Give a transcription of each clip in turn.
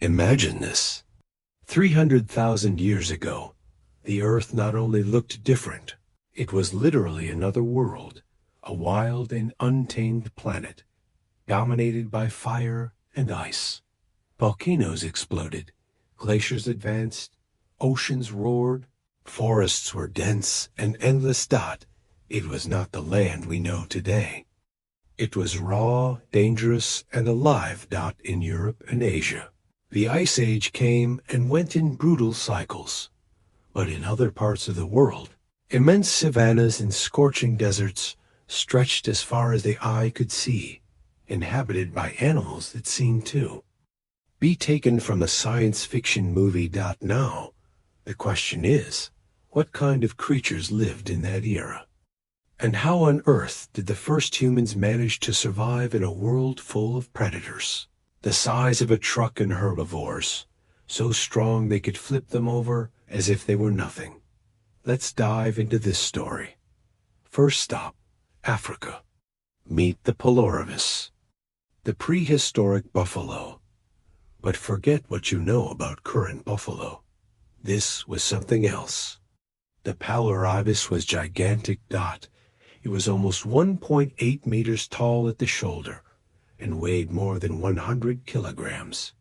Imagine this. 300,000 years ago, the Earth not only looked different, it was literally another world, a wild and untamed planet, dominated by fire and ice. Volcanoes exploded, glaciers advanced, oceans roared, forests were dense and endless. It was not the land we know today. It was raw, dangerous, and alive. In Europe and Asia, the Ice Age came and went in brutal cycles. But in other parts of the world, immense savannas and scorching deserts stretched as far as the eye could see, inhabited by animals that seemed to be taken from a science fiction movie. Now, the question is, what kind of creatures lived in that era? And how on earth did the first humans manage to survive in a world full of predators, the size of a truck, and herbivores, so strong they could flip them over as if they were nothing? Let's dive into this story. First stop, Africa. Meet the Pelorivus, the prehistoric buffalo. But forget what you know about current buffalo. This was something else. The Pelorivus was gigantic. It was almost 1.8 meters tall at the shoulder and weighed more than 100 kilograms.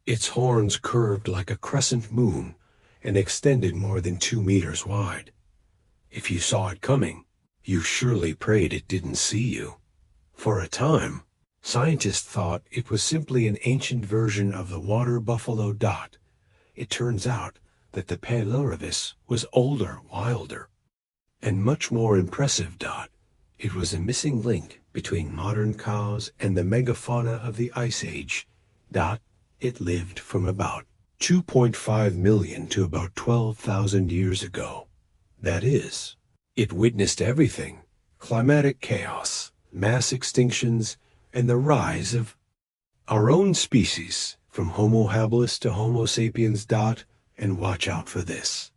Its horns curved like a crescent moon and extended more than 2 meters wide. If you saw it coming, you surely prayed it didn't see you. For a time, scientists thought it was simply an ancient version of the water buffalo. It turns out that the Pelorivus was older, wilder, and much more impressive. It was a missing link between modern cows and the megafauna of the Ice Age. It lived from about 2.5 million to about 12,000 years ago. That is, it witnessed everything: climatic chaos, mass extinctions, and the rise of our own species, from Homo habilis to Homo sapiens. And watch out for this.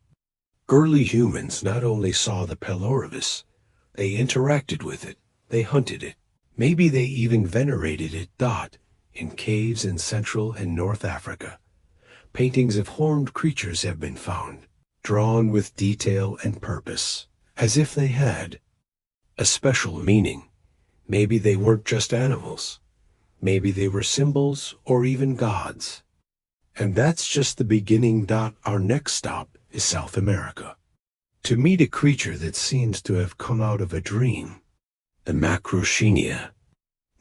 Early humans not only saw the Pelorivus, they interacted with it, they hunted it, maybe they even venerated it. In caves in Central and North Africa, paintings of horned creatures have been found, drawn with detail and purpose, as if they had a special meaning. Maybe they weren't just animals. Maybe they were symbols or even gods. And that's just the beginning. Our next stop is South America, to meet a creature that seems to have come out of a dream, the Macrauchenia.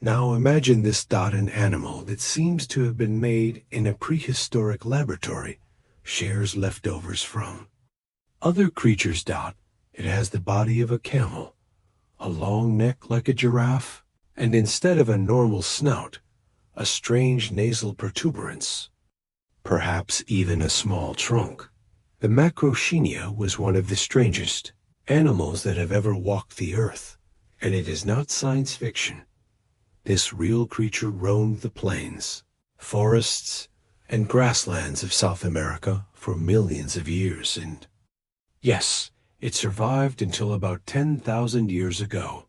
Now imagine this. An animal that seems to have been made in a prehistoric laboratory, shares leftovers from other creatures. It has the body of a camel, a long neck like a giraffe, and instead of a normal snout, a strange nasal protuberance, perhaps even a small trunk. The Macrauchenia was one of the strangest animals that have ever walked the earth, and it is not science fiction. This real creature roamed the plains, forests, and grasslands of South America for millions of years, and yes, it survived until about 10,000 years ago.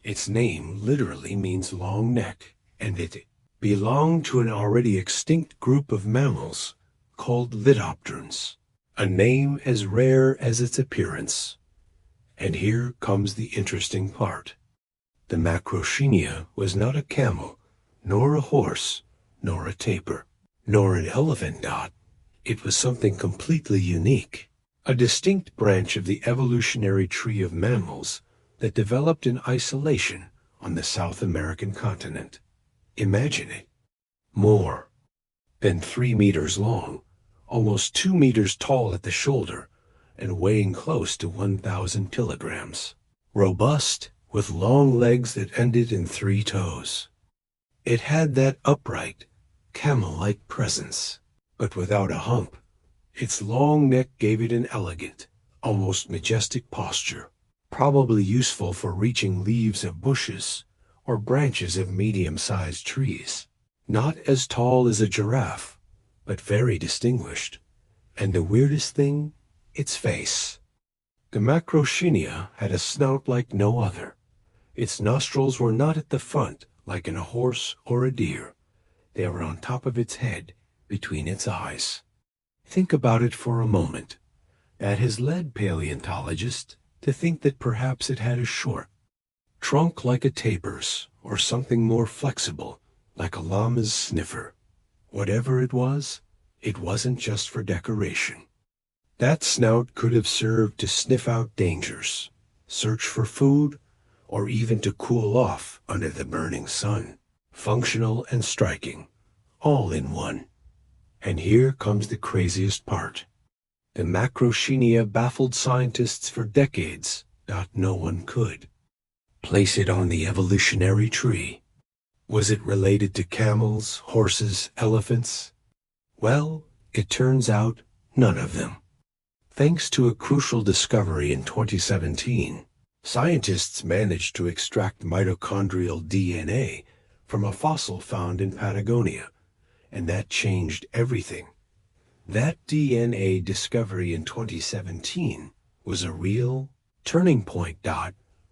Its name literally means long neck, and it belonged to an already extinct group of mammals called Litopterans, a name as rare as its appearance. And here comes the interesting part. The Macrauchenia was not a camel, nor a horse, nor a tapir, nor an elephant. It was something completely unique, a distinct branch of the evolutionary tree of mammals that developed in isolation on the South American continent. Imagine it. More than 3 meters long, almost 2 meters tall at the shoulder, and weighing close to 1,000 kilograms. Robust, with long legs that ended in 3 toes. It had that upright, camel-like presence, but without a hump. Its long neck gave it an elegant, almost majestic posture, probably useful for reaching leaves of bushes or branches of medium-sized trees. Not as tall as a giraffe, but very distinguished. And the weirdest thing, its face. The Macrauchenia had a snout like no other. Its nostrils were not at the front like in a horse or a deer. They were on top of its head, between its eyes. Think about it for a moment. That has led paleontologists to think that perhaps it had a short trunk like a tapirs, or something more flexible, like a llama's sniffer. Whatever it wasn't just for decoration. That snout could have served to sniff out dangers, search for food, or even to cool off under the burning sun. Functional and striking, all in one. And here comes the craziest part. The macrochenia baffled scientists for decades, no one could place it on the evolutionary tree. Was it related to camels, horses, elephants? Well, it turns out none of them. Thanks to a crucial discovery in 2017, scientists managed to extract mitochondrial DNA from a fossil found in Patagonia, and that changed everything. That DNA discovery in 2017 was a real turning point,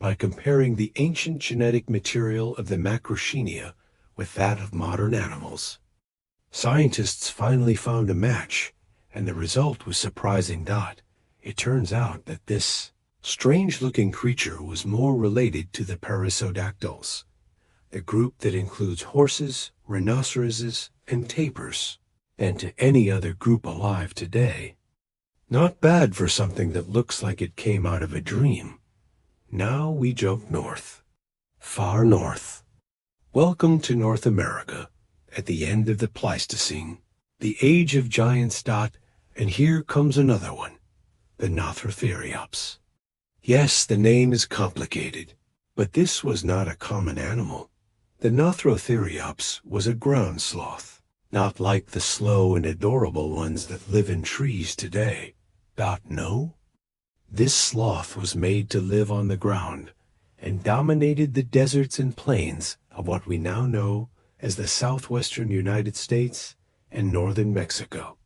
by comparing the ancient genetic material of the macrochenia with that of modern animals. Scientists finally found a match, and the result was surprising. It turns out that this strange-looking creature was more related to the perissodactyls, a group that includes horses, rhinoceroses, and tapirs, than to any other group alive today. Not bad for something that looks like it came out of a dream. Now we jump north, far north. Welcome to North America, at the end of the Pleistocene, the age of giants. And here comes another one, the Nothrotheriops. Yes, the name is complicated, but this was not a common animal. The Nothrotheriops was a ground sloth, not like the slow and adorable ones that live in trees today. No. This sloth was made to live on the ground and dominated the deserts and plains of what we now know as the southwestern United States and northern Mexico.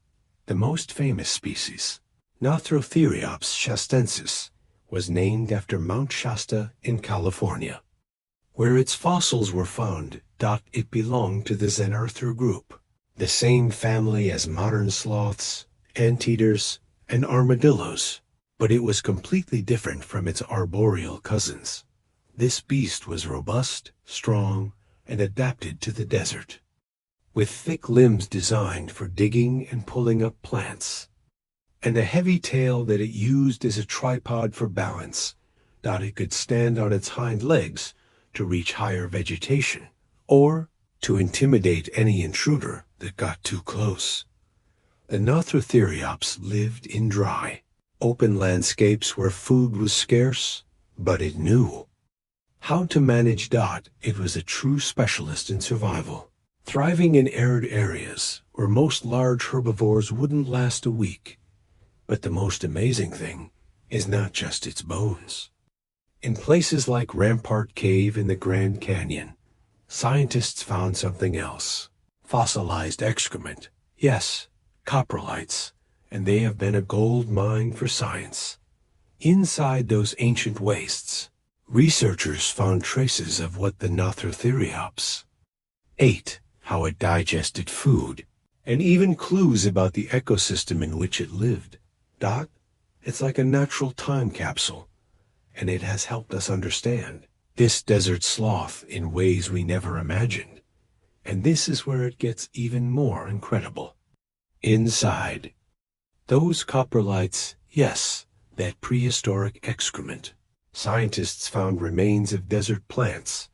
The most famous species, Nothrotheriops shastensis, was named after Mount Shasta in California, where its fossils were found. It belonged to the Xenarthra group, the same family as modern sloths, anteaters, and armadillos. But it was completely different from its arboreal cousins. This beast was robust, strong, and adapted to the desert, with thick limbs designed for digging and pulling up plants, and a heavy tail that it used as a tripod for balance. It could stand on its hind legs to reach higher vegetation, or to intimidate any intruder that got too close. The Nothrotheriops lived in dry, open landscapes where food was scarce, but it knew how to manage. It was a true specialist in survival, thriving in arid areas where most large herbivores wouldn't last a week. But the most amazing thing is not just its bones. In places like Rampart Cave in the Grand Canyon, scientists found something else. Fossilized excrement. Yes, coprolites. And they have been a gold mine for science. Inside those ancient wastes, researchers found traces of what the Nothrotheriops ate, how it digested food, and even clues about the ecosystem in which it lived. It's like a natural time capsule, and it has helped us understand this desert sloth in ways we never imagined. And this is where it gets even more incredible. Inside those coprolites, yes, that prehistoric excrement, scientists found remains of desert plants,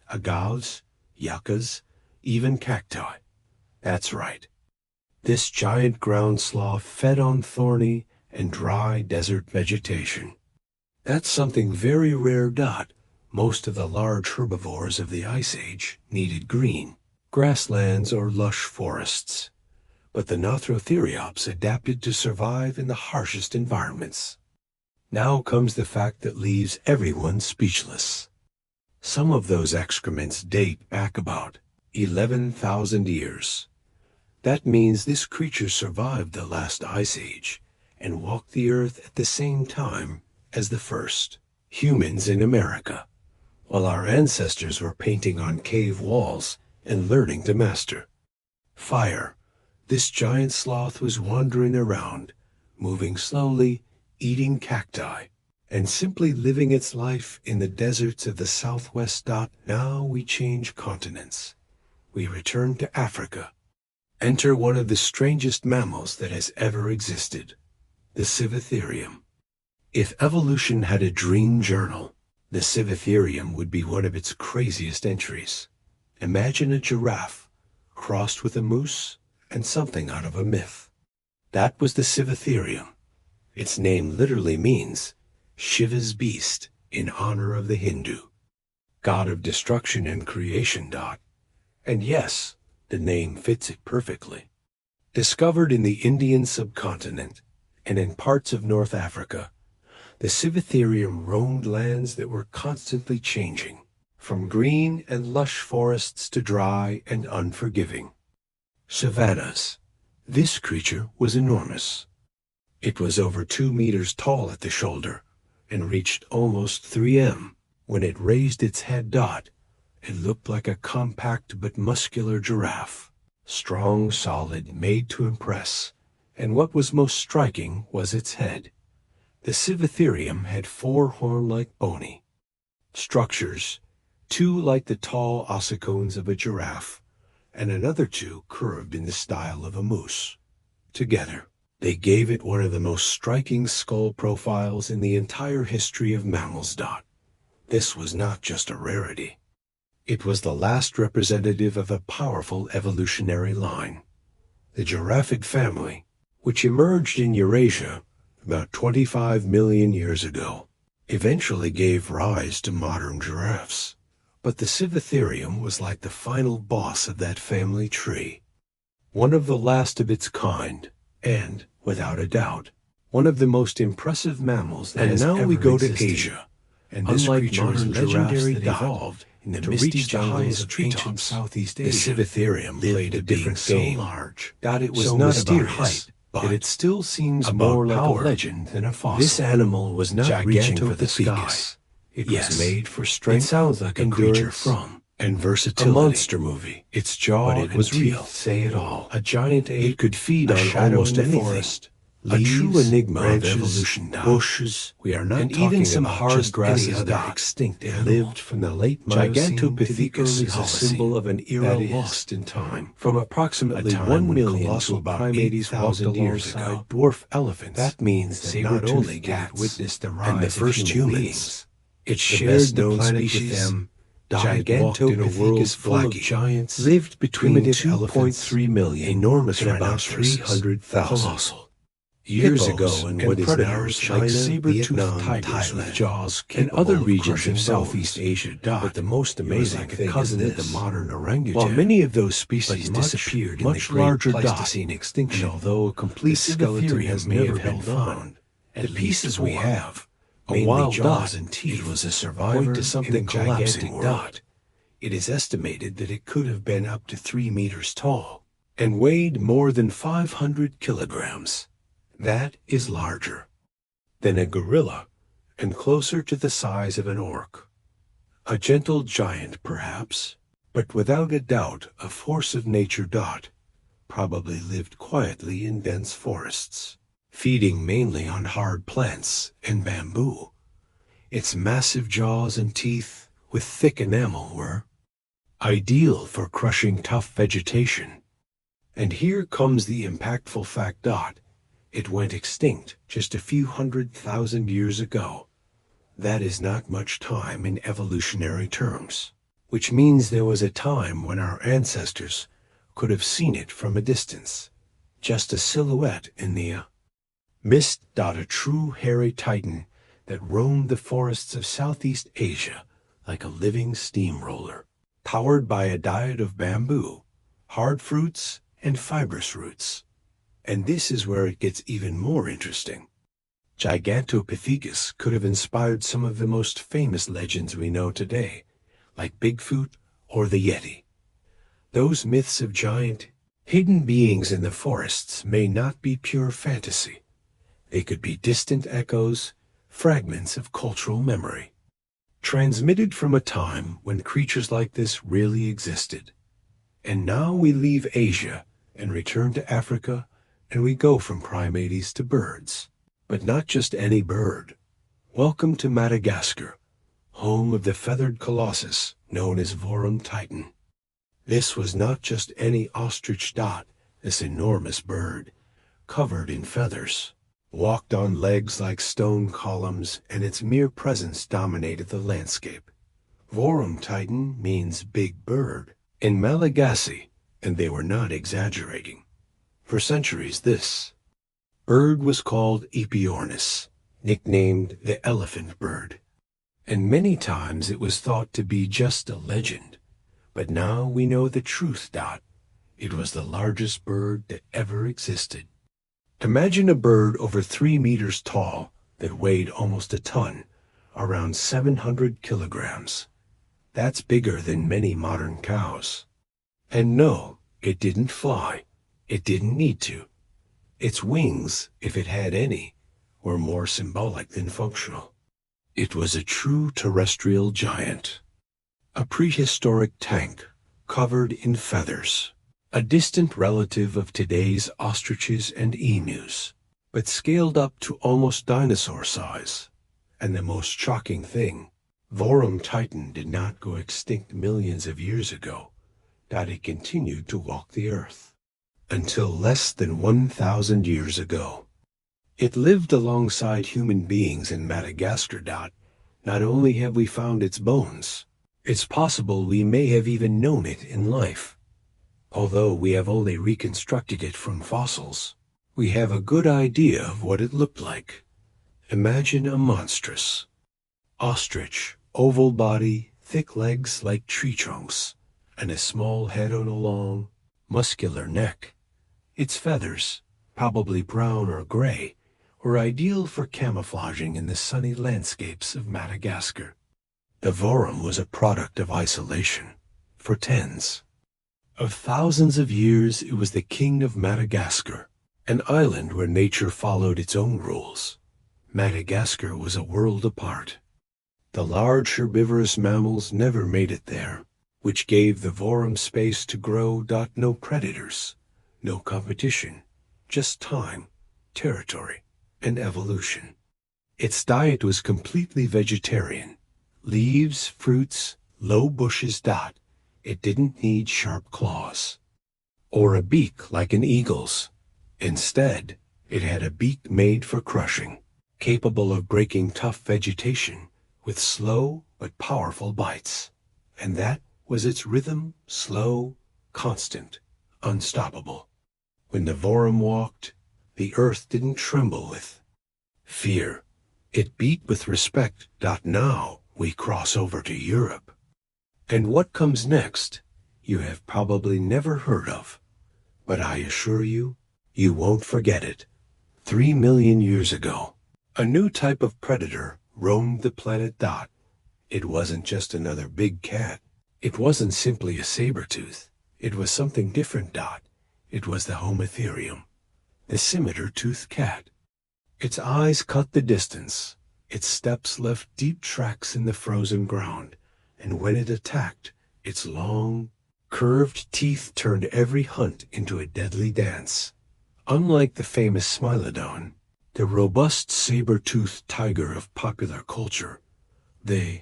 agaves, yuccas, even cacti. That's right. This giant ground sloth fed on thorny and dry desert vegetation. That's something very rare. Most of the large herbivores of the Ice Age needed green, grasslands or lush forests. But the Nothrotheriops adapted to survive in the harshest environments. Now comes the fact that leaves everyone speechless. Some of those excrements date back about 11,000 years. That means this creature survived the last ice age and walked the earth at the same time as the first humans in America, while our ancestors were painting on cave walls and learning to master fire, This giant sloth was wandering around, moving slowly, eating cacti, and simply living its life in the deserts of the southwest. Now we change continents. We return to Africa. Enter one of the strangest mammals that has ever existed, the Civitherium. If evolution had a dream journal, the Civitherium would be one of its craziest entries. Imagine a giraffe crossed with a moose and something out of a myth. That was the Civitherium. Its name literally means Shiva's beast, in honor of the Hindu god of destruction and creation. And yes, the name fits it perfectly. Discovered in the Indian subcontinent and in parts of North Africa, the Civitherium roamed lands that were constantly changing, from green and lush forests to dry and unforgiving savannas. This creature was enormous. It was over 2 meters tall at the shoulder and reached almost 3 m. When it raised its head. It looked like a compact but muscular giraffe, strong, solid, made to impress, and what was most striking was its head. The Civitherium had 4 horn-like bony structures, 2 like the tall ossicones of a giraffe, and another 2 curved in the style of a moose. Together, they gave it one of the most striking skull profiles in the entire history of mammals. This was not just a rarity. It was the last representative of a powerful evolutionary line. The giraffid family, which emerged in Eurasia about 25 million years ago, eventually gave rise to modern giraffes. But the Civitherium was like the final boss of that family tree. One of the last of its kind, and, without a doubt, one of the most impressive mammals that has ever existed. And now we go to Asia, and this creature is legendary that evolved in the misty jungles of ancient Southeast Asia. The Civitherium played a different game. So large that it was so not about height, but it still seems more like a legend than a fossil. This animal was not reaching for the sky. It was made for strength. It sounds like a creature from and versatility. A monster movie. Its jaw and teeth say it all. A giant ape. It could feed on almost any forest. Leaves, a true enigma branches, of evolution. Bushes. We are not and talking even some hard grasses that extinct and lived from the late Miocene to the early is a symbol of an era lost in time. From approximately 1 million to about 80,000 years ago, dwarf elephants. That means that not only did it witness the rise of human beings, it shared the planet with them. Gigantopithecus in a world full of giants, lived between 2.3 million, enormous and about 300,000. Years ago, in what is now China, saber-toothed tigers with jaws and other regions of Southeast Asia. But the most amazing thing is that the modern orangutan, while many of those species disappeared in the larger Pleistocene extinction, although a complete skeleton has never been found, the pieces we have, a wild jaws and teeth, was a survivor to something collapsing world. It is estimated that it could have been up to 3 meters tall and weighed more than 500 kilograms. That is larger than a gorilla and closer to the size of an orc. A gentle giant, perhaps, but without a doubt a force of nature. Probably lived quietly in dense forests, feeding mainly on hard plants and bamboo. Its massive jaws and teeth with thick enamel were ideal for crushing tough vegetation. And here comes the impactful fact. It went extinct just a few 100,000 years ago. That is not much time in evolutionary terms, which means there was a time when our ancestors could have seen it from a distance, just a silhouette in the mist. A true hairy titan that roamed the forests of Southeast Asia like a living steamroller, powered by a diet of bamboo, hard fruits, and fibrous roots. And this is where it gets even more interesting. Gigantopithecus could have inspired some of the most famous legends we know today, like Bigfoot or the Yeti. Those myths of giant, hidden beings in the forests may not be pure fantasy. They could be distant echoes, fragments of cultural memory, transmitted from a time when creatures like this really existed. And now we leave Asia and return to Africa, and we go from primates to birds. But not just any bird. Welcome to Madagascar, home of the feathered colossus known as Vorum titan. This was not just any ostrich. This enormous bird, covered in feathers, walked on legs like stone columns, and its mere presence dominated the landscape. Vorum titan means big bird in Malagasy, and they were not exaggerating. For centuries this bird was called Epiornis, nicknamed the elephant bird, and many times it was thought to be just a legend. But now we know the truth. It was the largest bird that ever existed. Imagine a bird over 3 meters tall that weighed almost a ton, around 700 kilograms. That's bigger than many modern cows. And no, it didn't fly. It didn't need to. Its wings, if it had any, were more symbolic than functional. It was a true terrestrial giant. A prehistoric tank covered in feathers. A distant relative of today's ostriches and emus, but scaled up to almost dinosaur size. And the most shocking thing, Vorum titan did not go extinct millions of years ago. It continued to walk the earth until less than 1,000 years ago. It lived alongside human beings in Madagascar. Not only have we found its bones, it's possible we may have even known it in life. Although we have only reconstructed it from fossils, we have a good idea of what it looked like. Imagine a monstrous ostrich, oval body, thick legs like tree trunks, and a small head on a long, muscular neck. Its feathers, probably brown or gray, were ideal for camouflaging in the sunny landscapes of Madagascar. The vorum was a product of isolation. For tens of thousands of years, it was the king of Madagascar, an island where nature followed its own rules. Madagascar was a world apart. The large herbivorous mammals never made it there, which gave the vorum space to grow. No predators, no competition, just time, territory, and evolution. Its diet was completely vegetarian. Leaves, fruits, low bushes. It didn't need sharp claws or a beak like an eagle's. Instead, it had a beak made for crushing, capable of breaking tough vegetation with slow but powerful bites. And that was its rhythm: slow, constant, unstoppable. When the vorum walked, the earth didn't tremble with fear. It beat with respect. Now we cross over to Europe. And what comes next, you have probably never heard of. But I assure you, you won't forget it. 3 million years ago, a new type of predator roamed the planet. It wasn't just another big cat. It wasn't simply a saber-tooth. It was something different. It was the Homotherium, the scimitar-toothed cat. Its eyes cut the distance. Its steps left deep tracks in the frozen ground. And when it attacked, its long, curved teeth turned every hunt into a deadly dance. Unlike the famous Smilodon, the robust saber-toothed tiger of popular culture, the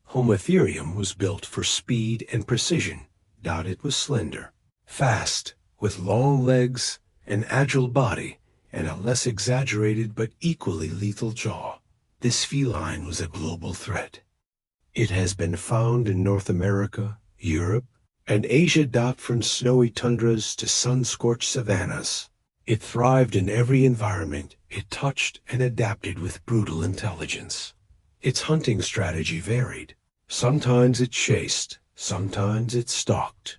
Homotherium was built for speed and precision. It was slender, fast, with long legs, an agile body, and a less exaggerated but equally lethal jaw. This feline was a global threat. It has been found in North America, Europe, and Asia. From snowy tundras to sun-scorched savannas. It thrived in every environment it touched and adapted with brutal intelligence. Its hunting strategy varied. Sometimes it chased, sometimes it stalked.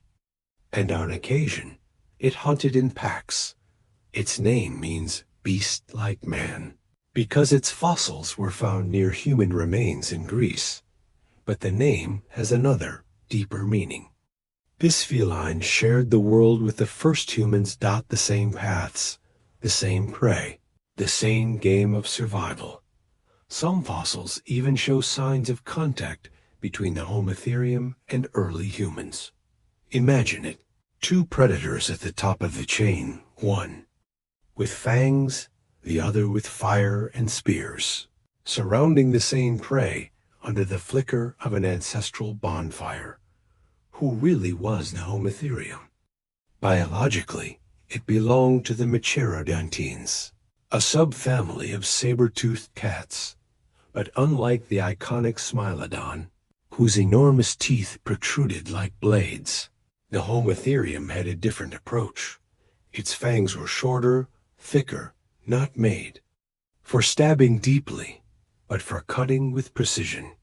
And on occasion, it hunted in packs. Its name means beast like man, because its fossils were found near human remains in Greece. But the name has another, deeper meaning. This feline shared the world with the first humans. The same paths, the same prey, the same game of survival. Some fossils even show signs of contact between the Homotherium and early humans. Imagine it. Two predators at the top of the chain, one with fangs, the other with fire and spears, surrounding the same prey under the flicker of an ancestral bonfire. Who really was the Homotherium? Biologically, it belonged to the Mecherodontines, a subfamily of saber-toothed cats. But unlike the iconic Smilodon, whose enormous teeth protruded like blades, the Homotherium had a different approach. Its fangs were shorter, thicker, not made for stabbing deeply, but for cutting with precision.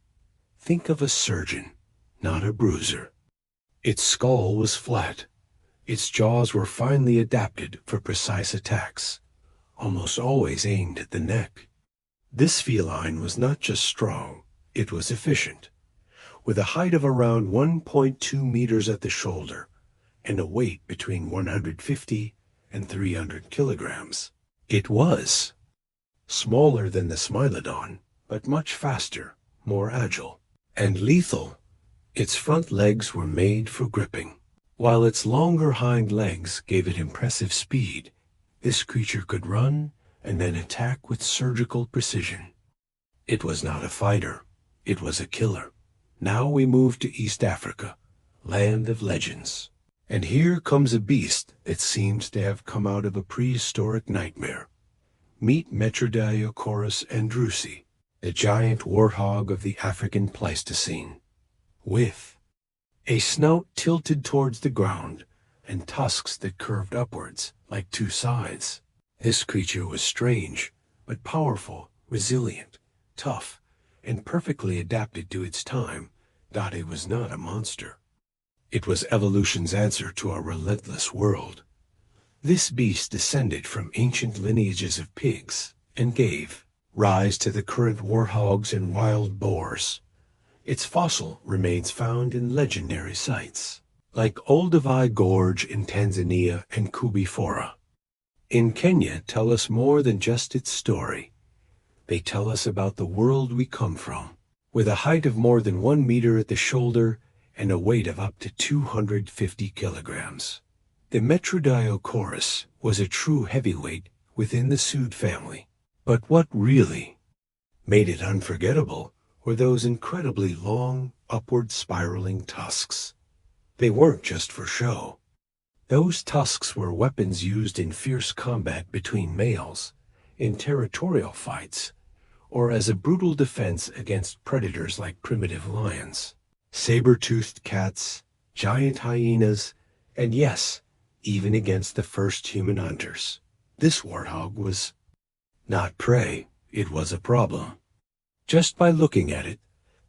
Think of a surgeon, not a bruiser. Its skull was flat. Its jaws were finely adapted for precise attacks, almost always aimed at the neck. This feline was not just strong, it was efficient. With a height of around 1.2 meters at the shoulder and a weight between 150 and 300 kilograms. It was smaller than the Smilodon, but much faster, more agile, and lethal. Its front legs were made for gripping, while its longer hind legs gave it impressive speed. This creature could run and then attack with surgical precision. It was not a fighter, it was a killer. Now we move to East Africa, land of legends. And here comes a beast that seems to have come out of a prehistoric nightmare. Meet Metrodiocorus andrewsi, the giant warthog of the African Pleistocene, with a snout tilted towards the ground and tusks that curved upwards like two sides. This creature was strange, but powerful, resilient, tough, and perfectly adapted to its time. It was not a monster. It was evolution's answer to a relentless world. This beast descended from ancient lineages of pigs and gave rise to the current warthogs and wild boars. Its fossil remains found in legendary sites, like Olduvai Gorge in Tanzania and Kubifora in Kenya tell us more than just its story. They tell us about the world we come from. With a height of more than 1 meter at the shoulder and a weight of up to 250 kilograms. The Metrodiocorus was a true heavyweight within the Sued family. But what really made it unforgettable were those incredibly long, upward spiraling tusks. They weren't just for show. Those tusks were weapons used in fierce combat between males, in territorial fights, or as a brutal defense against predators like primitive lions, saber-toothed cats, giant hyenas, and yes, even against the first human hunters. This warthog was not prey, it was a problem. Just by looking at it,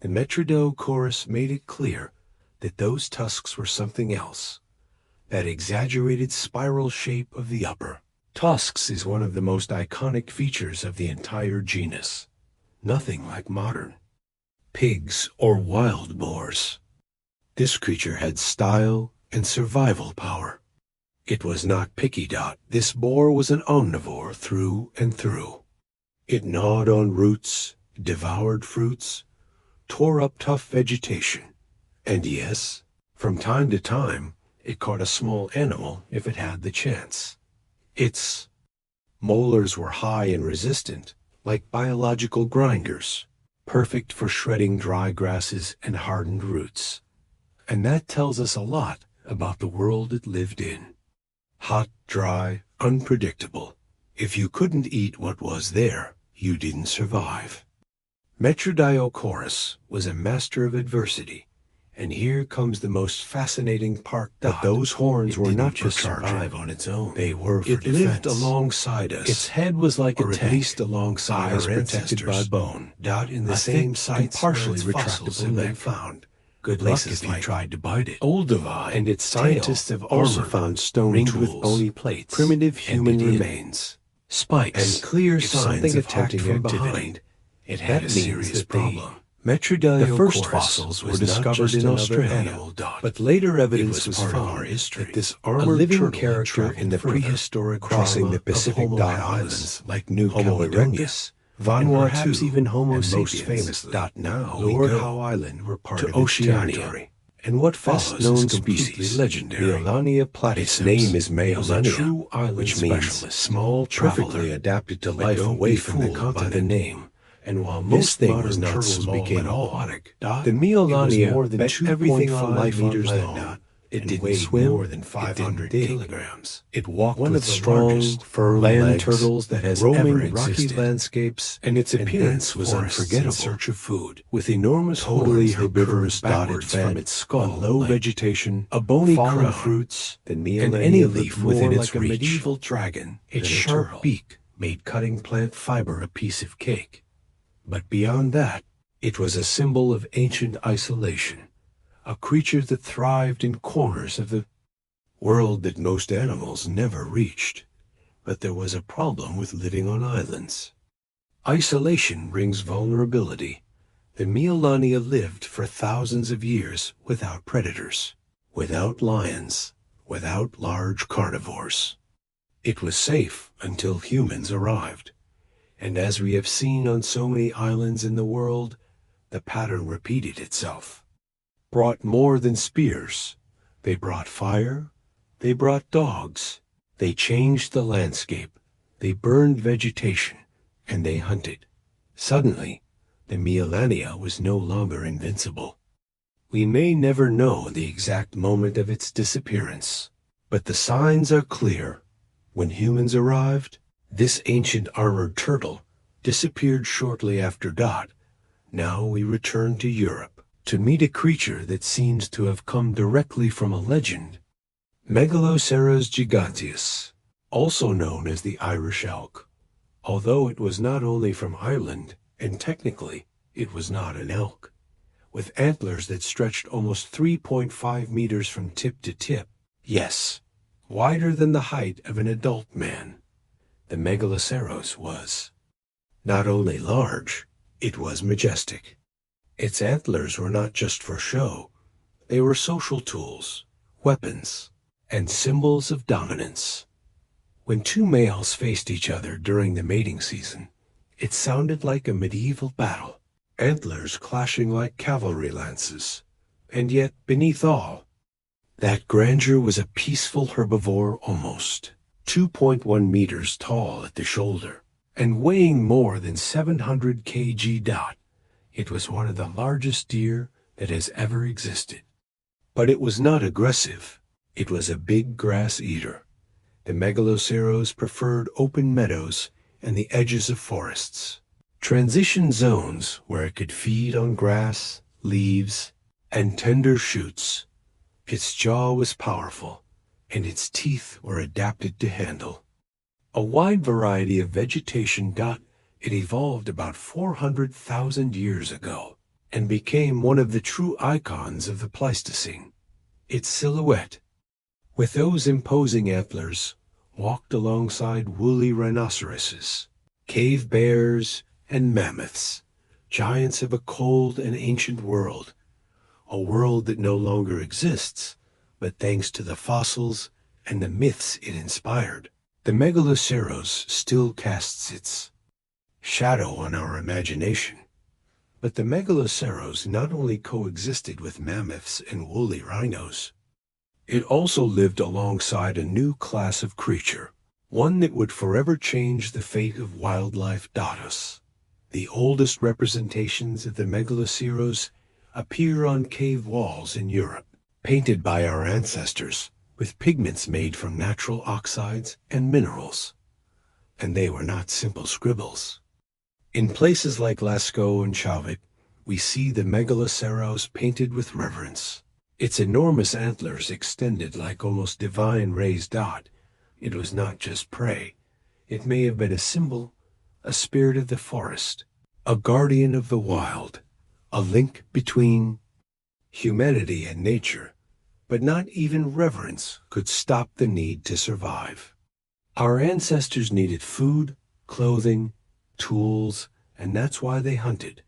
the Metrodiocorus made it clear that those tusks were something else. That exaggerated spiral shape of the upper tusks is one of the most iconic features of the entire genus. Nothing like modern pigs or wild boars. This creature had style and survival power. It was not picky. This boar was an omnivore through and through. It gnawed on roots, devoured fruits, tore up tough vegetation, and yes, from time to time, it caught a small animal if it had the chance. Its molars were high and resistant, like biological grinders, perfect for shredding dry grasses and hardened roots. And that tells us a lot about the world it lived in. Hot, dry, unpredictable. If you couldn't eat what was there, you didn't survive. Metrodiocorus was a master of adversity. And here comes the most fascinating part. That those horns were not just survive on its own. They were for defense. It lived alongside us. Its head was like a tank, at least alongside our protected by bone. In the same sites partially retractable leg found. Good luck if you tried to bite it. Olduvai and its scientists have also found stone tools with bony plates, primitive human remains, spikes, and clear signs of hunting from behind. It had a serious problem. The first fossils were discovered in Australia, but later evidence was found that this armored living character in the prehistoric crossing the Pacific islands, like New Caledonia, Vanuatu, perhaps even Homo sapiens, most famously, lured Howe Island were part of its territory. And what follows is completely legendary. Meolania platypus. Its name is Meolania, true island which means small, perfectly adapted to life away from the continent. The name. And while most things was not small became aquatic, the Meolania bet everything on life meters long. It didn't swim more than 500 kilograms. It walked one of the strongest, firm land turtles that has ever existed. Rocky landscapes, and its appearance was unforgettable. In search of food, with enormous totally herbivorous dotted from its skull, low vegetation, a bony crown, fruits, and any leaf within its reach. A medieval dragon, its sharp beak made cutting plant fiber a piece of cake. But beyond that, it was a symbol of ancient isolation. A creature that thrived in corners of the world that most animals never reached. But there was a problem with living on islands. Isolation brings vulnerability. The Meolania lived for thousands of years without predators, without lions, without large carnivores. It was safe until humans arrived. And as we have seen on so many islands in the world, the pattern repeated itself. Brought more than spears. They brought fire. They brought dogs. They changed the landscape. They burned vegetation. And they hunted. Suddenly, the Meolania was no longer invincible. We may never know the exact moment of its disappearance, but the signs are clear. When humans arrived, this ancient armored turtle disappeared shortly after Dot. Now we return to Europe to meet a creature that seems to have come directly from a legend. Megaloceros giganteus, also known as the Irish elk. Although it was not only from Ireland, and technically it was not an elk, with antlers that stretched almost 3.5 meters from tip to tip. Yes, wider than the height of an adult man. The Megaloceros was not only large, it was majestic. Its antlers were not just for show. They were social tools, weapons, and symbols of dominance. When two males faced each other during the mating season, it sounded like a medieval battle, antlers clashing like cavalry lances. And yet, beneath all, that grandeur was a peaceful herbivore almost 2.1 meters tall at the shoulder, and weighing more than 700 kg. It was one of the largest deer that has ever existed. But it was not aggressive. It was a big grass eater. The Megaloceros preferred open meadows and the edges of forests, transition zones where it could feed on grass, leaves, and tender shoots. Its jaw was powerful, and its teeth were adapted to handle a wide variety of vegetation. It evolved about 400,000 years ago and became one of the true icons of the Pleistocene. Its silhouette, with those imposing antlers, walked alongside woolly rhinoceroses, cave bears, and mammoths, giants of a cold and ancient world, a world that no longer exists, but thanks to the fossils and the myths it inspired, the Megaloceros still casts its shadow on our imagination. But the Megaloceros not only coexisted with mammoths and woolly rhinos, it also lived alongside a new class of creature, one that would forever change the fate of wildlife. Us. The oldest representations of the Megaloceros appear on cave walls in Europe, painted by our ancestors with pigments made from natural oxides and minerals. And they were not simple scribbles. In places like Lascaux and Chauvet, we see the Megaloceros painted with reverence. Its enormous antlers extended like almost divine rays. It was not just prey. It may have been a symbol, a spirit of the forest, a guardian of the wild, a link between humanity and nature. But not even reverence could stop the need to survive. Our ancestors needed food, clothing, tools, and that's why they hunted,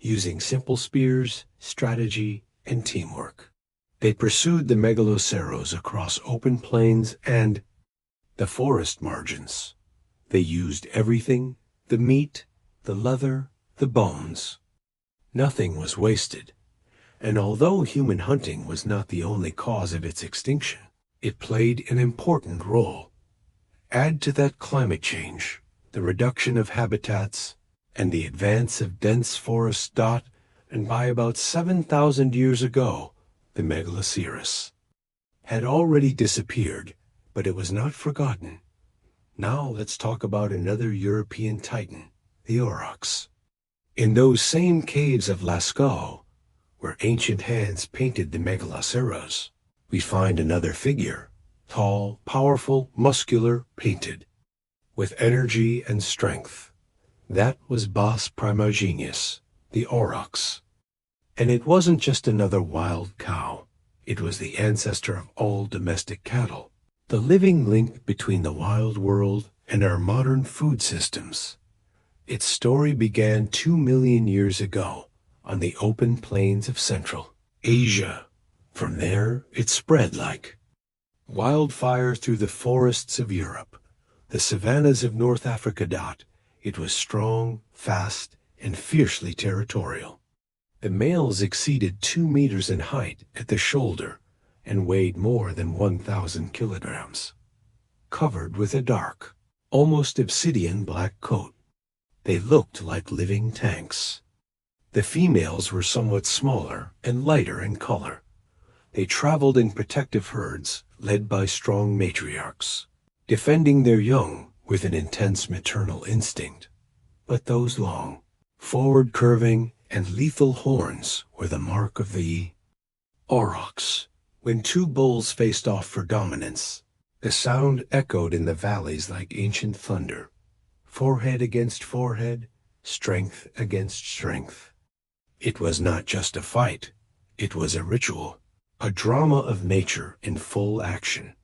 using simple spears, strategy, and teamwork. They pursued the Megaloceros across open plains and the forest margins. They used everything, the meat, the leather, the bones. Nothing was wasted. And although human hunting was not the only cause of its extinction, it played an important role. Add to that climate change, the reduction of habitats, and the advance of dense forests. And by about 7,000 years ago, the megaloceros had already disappeared, but it was not forgotten. Now let's talk about another European titan, the aurochs. In those same caves of Lascaux, where ancient hands painted the megaloceros, we find another figure, tall, powerful, muscular, painted, with energy and strength. That was Bos primigenius, the aurochs. And it wasn't just another wild cow. It was the ancestor of all domestic cattle, the living link between the wild world and our modern food systems. Its story began 2 million years ago on the open plains of Central Asia. From there, it spread like wildfire through the forests of Europe, the savannas of North Africa. It was strong, fast, and fiercely territorial. The males exceeded 2 meters in height at the shoulder and weighed more than 1,000 kilograms. Covered with a dark, almost obsidian black coat, they looked like living tanks. The females were somewhat smaller and lighter in color. They traveled in protective herds led by strong matriarchs, defending their young with an intense maternal instinct. But those long, forward-curving, and lethal horns were the mark of the aurochs. When two bulls faced off for dominance, the sound echoed in the valleys like ancient thunder. Forehead against forehead, strength against strength. It was not just a fight, it was a ritual, a drama of nature in full action.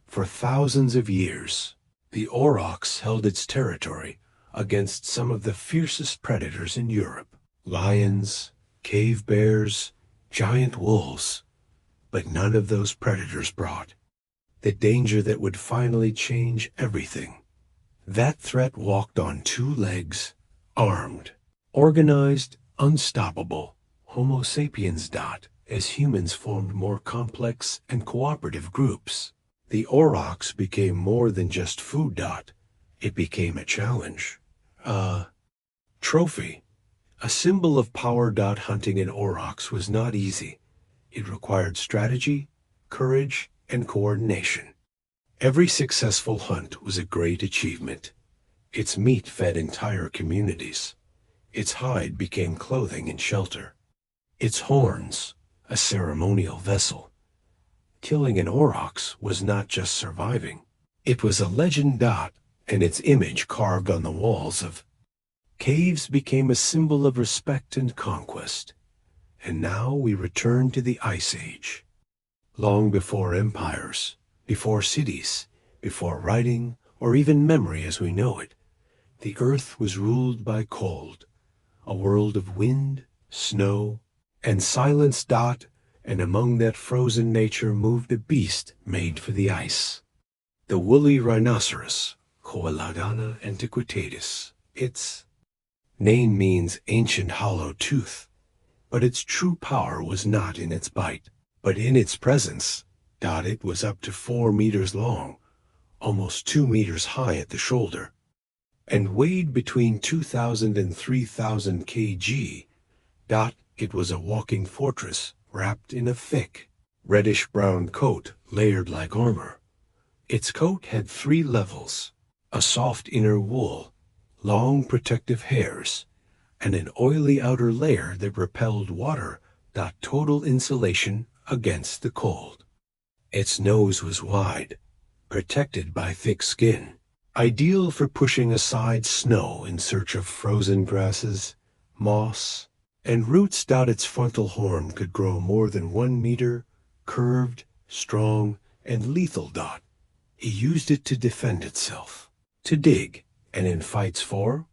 For thousands of years, the aurochs held its territory against some of the fiercest predators in Europe. Lions, cave bears, giant wolves. But none of those predators brought the danger that would finally change everything. That threat walked on 2 legs, armed, organized, unstoppable. Homo sapiens. As humans formed more complex and cooperative groups, the aurochs became more than just food. It became a challenge, a trophy, a symbol of power. Hunting in aurochs was not easy. It required strategy, courage, and coordination. Every successful hunt was a great achievement. Its meat fed entire communities. Its hide became clothing and shelter. Its horns, a ceremonial vessel. Killing an aurochs was not just surviving. It was a legend. And its image carved on the walls of caves became a symbol of respect and conquest. And now we return to the Ice Age. Long before empires, before cities, before writing, or even memory as we know it, the earth was ruled by cold, a world of wind, snow, and silence. And among that frozen nature moved a beast made for the ice. The woolly rhinoceros, Coelagana antiquitatis. Its name means ancient hollow tooth, but its true power was not in its bite, but in its presence. It was up to 4 meters long, almost 2 meters high at the shoulder, and weighed between 2,000 and 3,000 kg. It was a walking fortress wrapped in a thick, reddish-brown coat layered like armor. Its coat had 3 levels, a soft inner wool, long protective hairs, and an oily outer layer that repelled water. Total insulation against the cold. Its nose was wide, protected by thick skin, ideal for pushing aside snow in search of frozen grasses, moss, and roots. Its frontal horn could grow more than 1 meter, curved, strong, and lethal. He used it to defend itself, to dig, and in fights for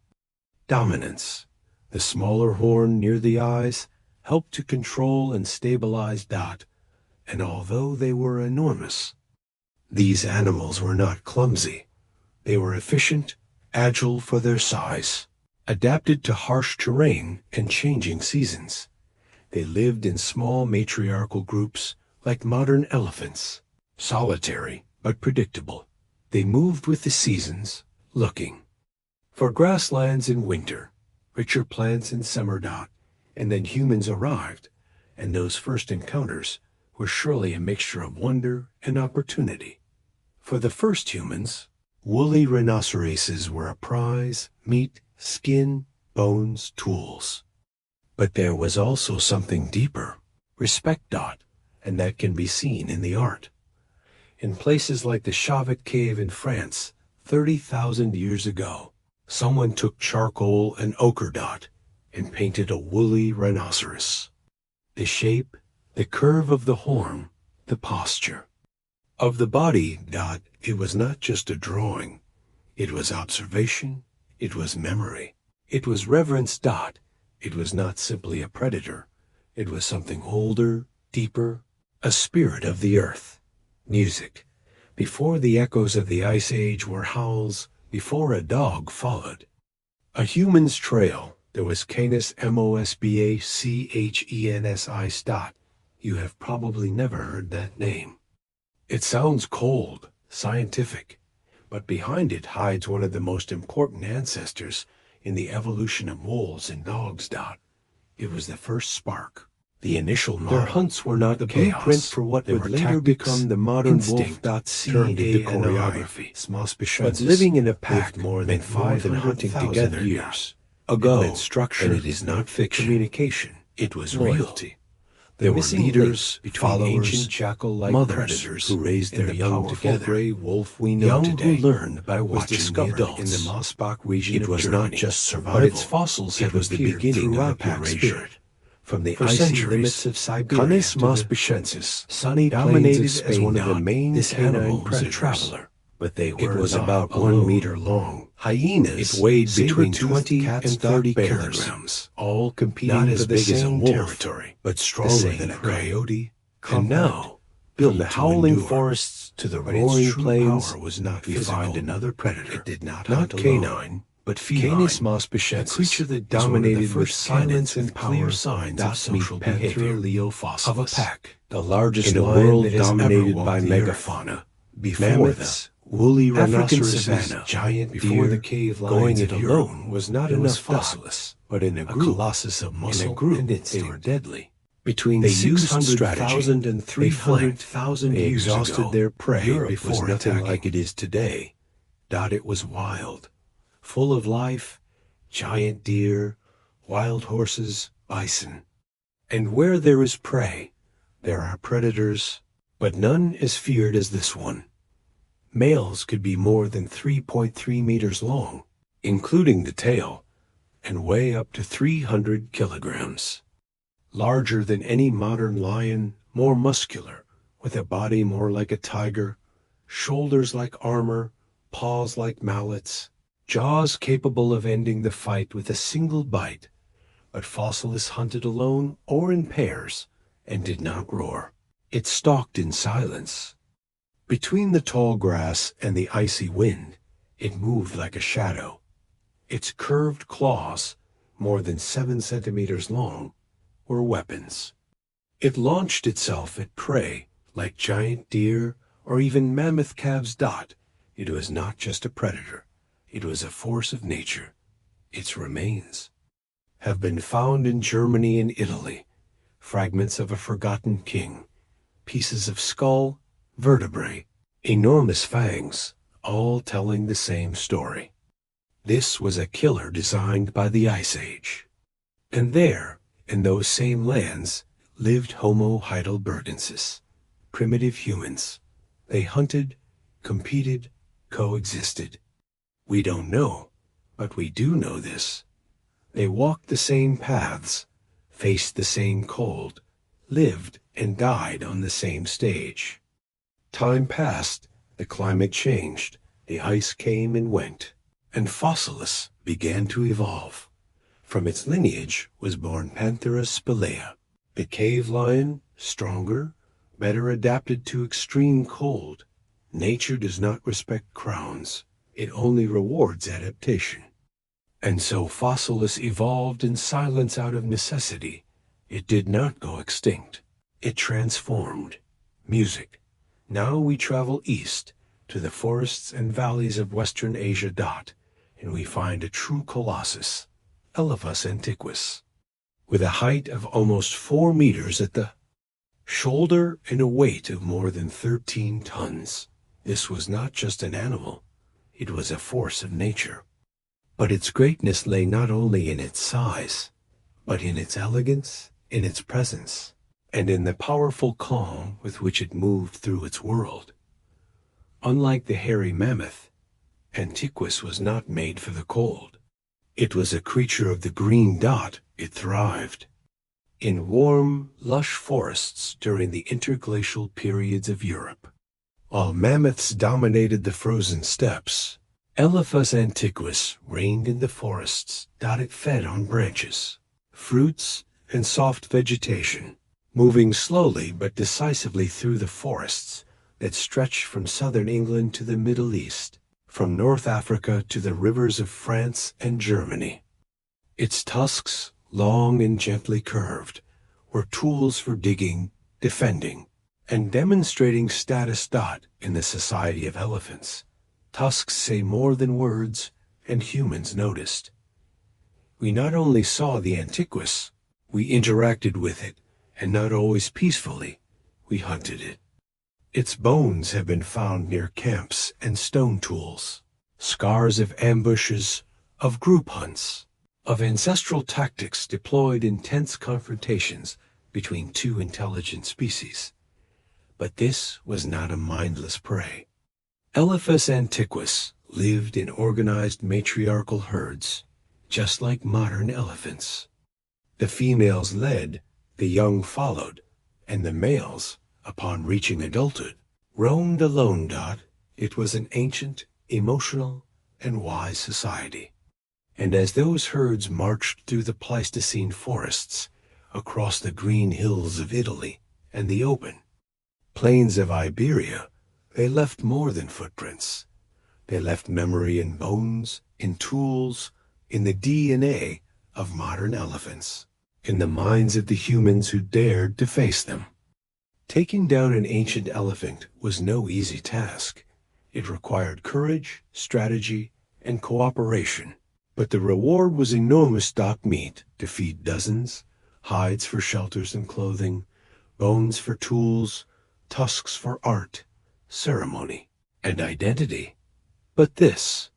dominance. The smaller horn near the eyes helped to control and stabilize. And although they were enormous, these animals were not clumsy. They were efficient, agile for their size, adapted to harsh terrain and changing seasons. They lived in small matriarchal groups like modern elephants, solitary but predictable. They moved with the seasons, looking for grasslands in winter, richer plants in summer. And then humans arrived, and those first encounters were surely a mixture of wonder and opportunity. For the first humans, woolly rhinoceroses were a prize: meat, skin, bones, tools. But there was also something deeper, respect. And that can be seen in the art. In places like the Chauvet Cave in France, 30,000 years ago, someone took charcoal and ochre and painted a woolly rhinoceros. The shape, the curve of the horn, the posture of the body. It was not just a drawing. It was observation. It was memory. It was reverence. It was not simply a predator. It was something older, deeper, a spirit of the earth. Music. Before the echoes of the Ice Age were howls, before a dog followed a human's trail, there was Canis Mosbacensis. You have probably never heard that name. It sounds cold, scientific, but behind it hides one of the most important ancestors in the evolution of wolves and dogs. It was the first spark, the initial model. Their hunts were not the blueprint for what would later become the modern wolf. Turned into choreography. But living in a pack more than 500,000 years ago, structure, and it is not fiction. Communication. It was reality. There were leaders, followers, ancient jackal-like predators who raised their young together. Gray wolf we know today who learned by watching the adults. In the Mossbach region it was not just survival, but its fossils had was the beginning of the pack spirit. From the icy limits of Siberia Canis Mosbacensis, sunny dominated as one of the main canine predators. Traveler, but they were it was about alone. 1 meter long. Hyenas, it weighed between 20 and 30 kilograms, all competing for the same territory, but stronger than a coyote. And now, built the howling forests to the roaring plains, was not you find another predator. It did not canine, but feline. Canis Mosbacensis, a creature that dominated with silence and clear signs of social behavior of a pack, the largest in a world dominated by megafauna. Before mammoths, woolly rhinoceros, savannah, giant before the cave going it alone was not enough fossilist, but in a colossus of muscle and instinct. They were deadly. Between 600,000 and 300,000 years ago, exhausted their prey. Europe was nothing like it is today. It was wild, full of life, giant deer, wild horses, bison. And where there is prey, there are predators, but none as feared as this one. Males could be more than 3.3 meters long, including the tail, and weigh up to 300 kilograms. Larger than any modern lion, more muscular, with a body more like a tiger, shoulders like armor, paws like mallets, jaws capable of ending the fight with a single bite. But fossilists hunted alone or in pairs and did not roar. It stalked in silence. Between the tall grass and the icy wind, it moved like a shadow. Its curved claws, more than 7 centimeters long, were weapons. It launched itself at prey like giant deer or even mammoth calves. It was not just a predator. It was a force of nature. Its remains have been found in Germany and Italy, fragments of a forgotten king, pieces of skull, vertebrae, enormous fangs, all telling the same story. This was a killer designed by the Ice Age. And there, in those same lands, lived Homo heidelbergensis, primitive humans. They hunted, competed, coexisted. We don't know, but we do know this. They walked the same paths, faced the same cold, lived and died on the same stage. Time passed, the climate changed, the ice came and went, and fossilists began to evolve. From its lineage was born Panthera spelaea, the cave lion, stronger, better adapted to extreme cold. Nature does not respect crowns, it only rewards adaptation. And so fossilists evolved in silence out of necessity, It did not go extinct. It transformed. Music. Now we travel east to the forests and valleys of Western Asia. And we find a true colossus, Elephas antiquus, with a height of almost 4 meters at the shoulder and a weight of more than 13 tons. This was not just an animal, it was a force of nature. But its greatness lay not only in its size, but in its elegance, in its presence, and in the powerful calm with which it moved through its world. Unlike the hairy mammoth, Antiquus was not made for the cold. It was a creature of the green dot. It thrived in warm, lush forests during the interglacial periods of Europe. While mammoths dominated the frozen steppes, Elephas antiquus reigned in the forests. It fed on branches, fruits, and soft vegetation, moving slowly but decisively through the forests that stretched from southern England to the Middle East, from North Africa to the rivers of France and Germany. Its tusks, long and gently curved, were tools for digging, defending, and demonstrating status. In the society of elephants, tusks say more than words, and humans noticed. We not only saw the antiquus, we interacted with it, and not always peacefully, we hunted it. Its bones have been found near camps and stone tools, scars of ambushes, of group hunts, of ancestral tactics deployed in tense confrontations between two intelligent species. But this was not a mindless prey. Elephas antiquus lived in organized matriarchal herds, just like modern elephants. The females led, the young followed, and the males, upon reaching adulthood, roamed alone. It was an ancient, emotional, and wise society. And as those herds marched through the Pleistocene forests, across the green hills of Italy and the open plains of Iberia, they left more than footprints. They left memory in bones, in tools, in the DNA of modern elephants, in the minds of the humans who dared to face them. Taking down an ancient elephant was no easy task. It required courage, strategy, and cooperation. But the reward was enormous. Meat to feed dozens, hides for shelters and clothing, bones for tools, tusks for art, ceremony, and identity. But this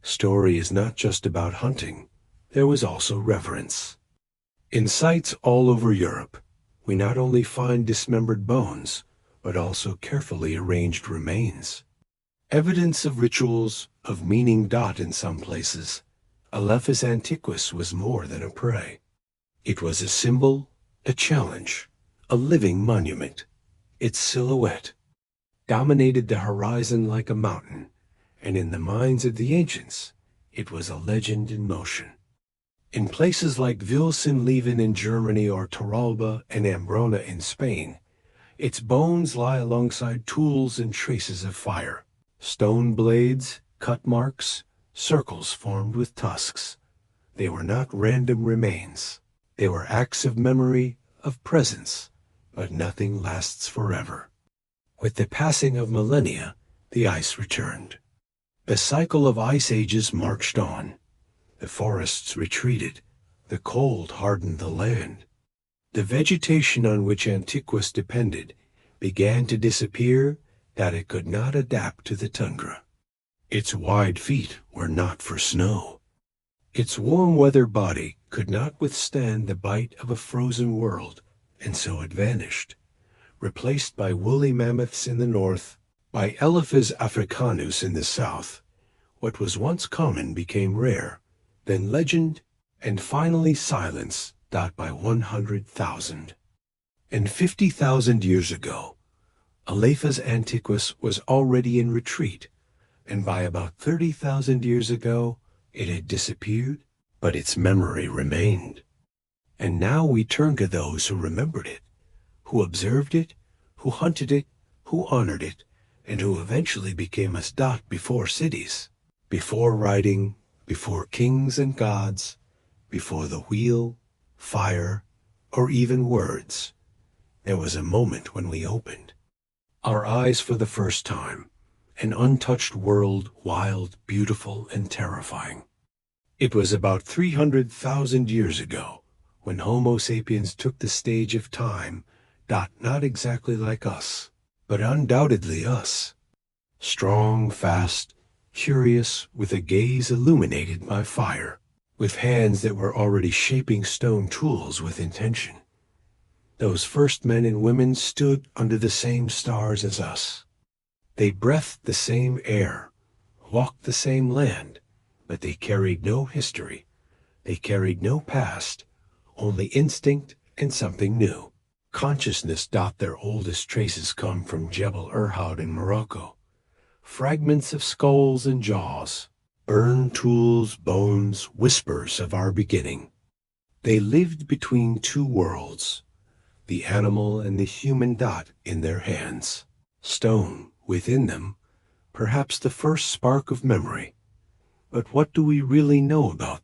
story is not just about hunting. There was also reverence. In sites all over Europe, we not only find dismembered bones, but also carefully arranged remains. Evidence of rituals, of meaning. In some places, Elephas antiquus was more than a prey. It was a symbol, a challenge, a living monument. Its silhouette dominated the horizon like a mountain, and in the minds of the ancients, it was a legend in motion. In places like Vilsson-Leven in Germany or Torralba and Ambrona in Spain, its bones lie alongside tools and traces of fire, stone blades, cut marks, circles formed with tusks. They were not random remains. They were acts of memory, of presence, but nothing lasts forever. With the passing of millennia, the ice returned. The cycle of ice ages marched on. The forests retreated. The cold hardened the land. The vegetation on which Antiquus depended began to disappear, that it could not adapt to the tundra. Its wide feet were not for snow. Its warm weather body could not withstand the bite of a frozen world, and so it vanished, replaced by woolly mammoths in the north, by Elephas africanus in the south. What was once common became rare, then legend, and finally silence. By 100,000. And 50,000 years ago, Elephas antiquus was already in retreat, and by about 30,000 years ago, it had disappeared, but its memory remained. And now we turn to those who remembered it, who observed it, who hunted it, who honored it, and who eventually became as. Before cities, before writing, before kings and gods, before the wheel, fire, or even words. There was a moment when we opened our eyes for the first time, an untouched world, wild, beautiful, and terrifying. It was about 300,000 years ago when Homo sapiens took the stage of time, not exactly like us, but undoubtedly us. Strong, fast, curious, with a gaze illuminated by fire, with hands that were already shaping stone tools with intention. Those first men and women stood under the same stars as us. They breathed the same air, walked the same land, but they carried no history. They carried no past, only instinct and something new. Consciousness. Their oldest traces come from Jebel Irhoud in Morocco. Fragments of skulls and jaws, burned tools, bones, whispers of our beginning. They lived between two worlds, the animal and the human, in their hands. Stone within them, perhaps the first spark of memory. But what do we really know about